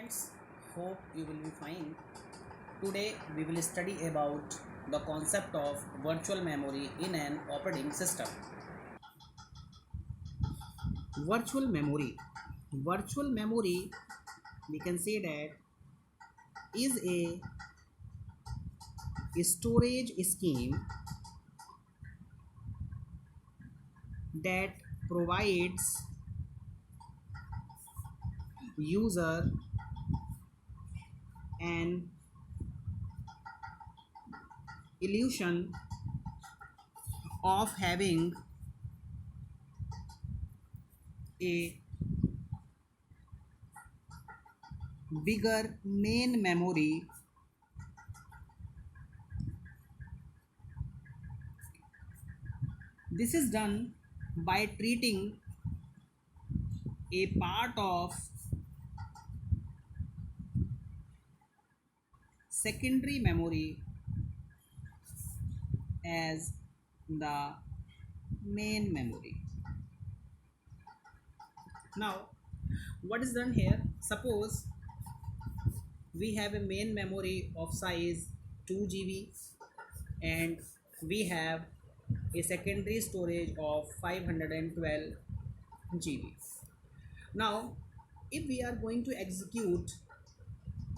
Friends, hope you will be fine. Today we will study about the concept of virtual memory in an operating system. Virtual memory. Virtual memory, we can say that, is a storage scheme that provides user an illusion of having a bigger main memory. This is done by treating a part of secondary memory as the main memory. Now, what is done here? Suppose we have a main memory of size 2 GB and we have a secondary storage of 512 GB. Now, if we are going to execute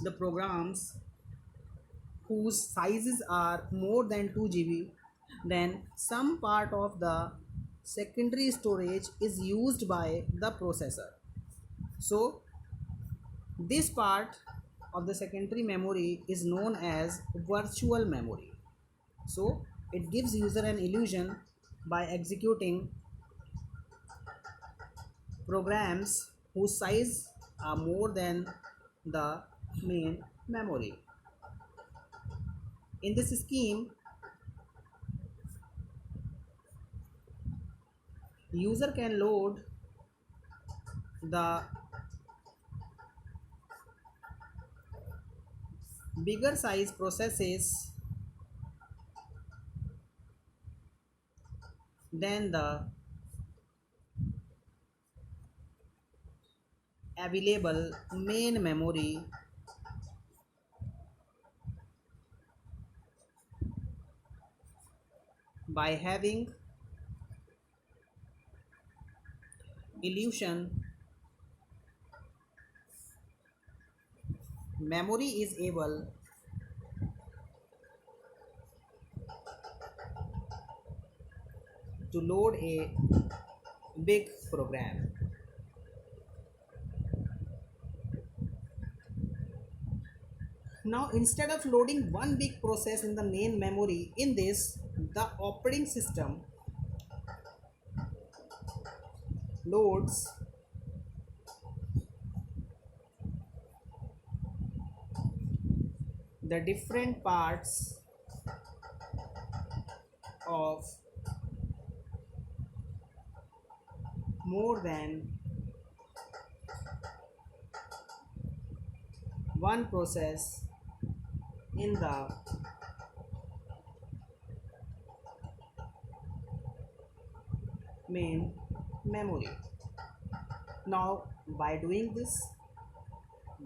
the programs whose sizes are more than 2 GB, then some part of the secondary storage is used by the processor. So this part of the secondary memory is known as virtual memory. So it gives user an illusion by executing programs whose size are more than the main memory. In this scheme, user can load the bigger size processes than the available main memory by having illusion memory is able to load a big program. Now instead of loading one big process in the main memory, in this the operating system loads the different parts of more than one process in the main memory. Now by doing this,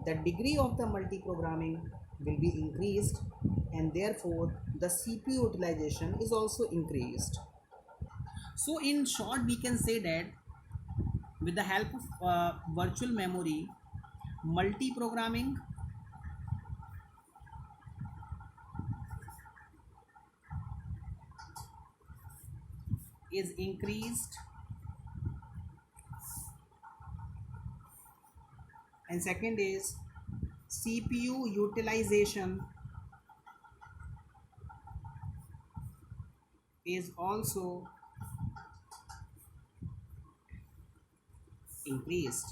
the degree of the multi-programming will be increased and therefore the CPU utilization is also increased. So in short, we can say that with the help of virtual memory, multi-programming is increased, and second is CPU utilization is also increased.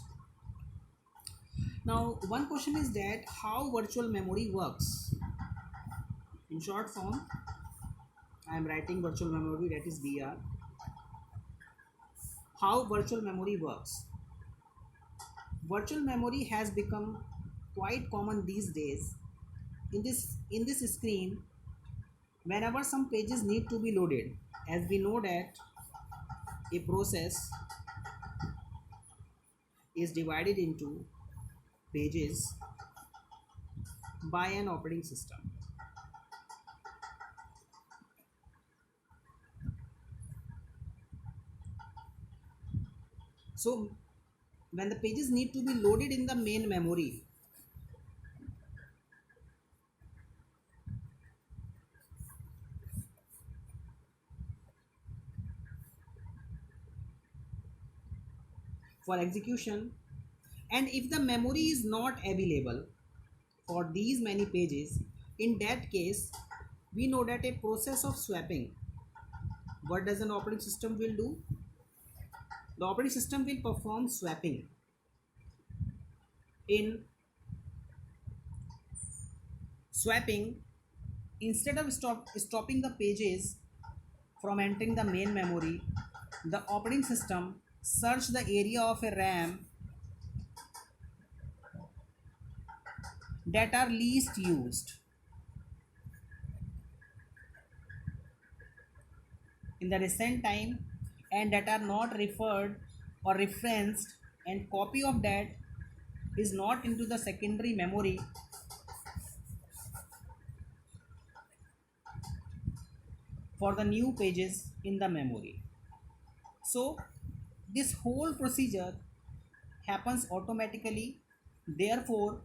Now one question is that how virtual memory works. In short form, I am writing virtual memory, that is VR. How virtual memory works. Virtual memory has become quite common these days. In this screen, whenever some pages need to be loaded, as we know that a process is divided into pages, by an operating system. So when the pages need to be loaded in the main memory, for execution, and if the memory is not available for these many pages, in that case we know that a process of swapping, what does an operating system will do? The operating system will perform swapping. In swapping, instead of stopping the pages from entering the main memory, the operating system search the area of a RAM that are least used in the recent time and that are not referred or referenced, and copy of that is not into the secondary memory for the new pages in the memory. So this whole procedure happens automatically, therefore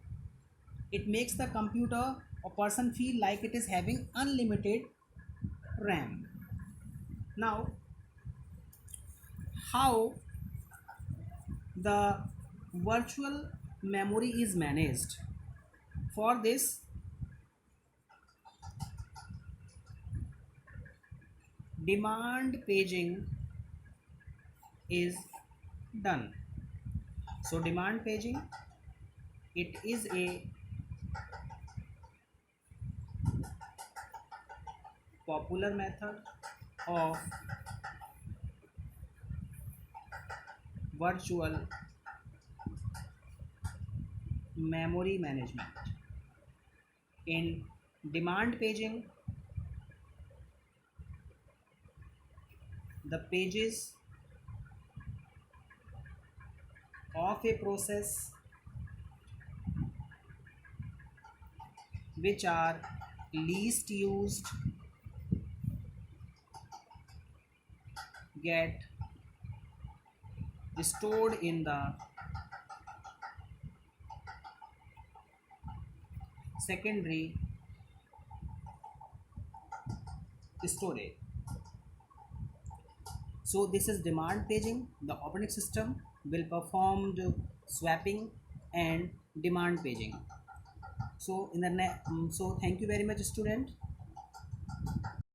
it makes the computer or person feel like it is having unlimited RAM. Now, how the virtual memory is managed? For this, demand paging is done. So demand paging, it is a popular method of virtual memory management. In demand paging, the pages of a process which are least used get stored in the secondary storage. So this is demand paging. The operating system will perform the swapping and demand paging. So in the so thank you very much, student.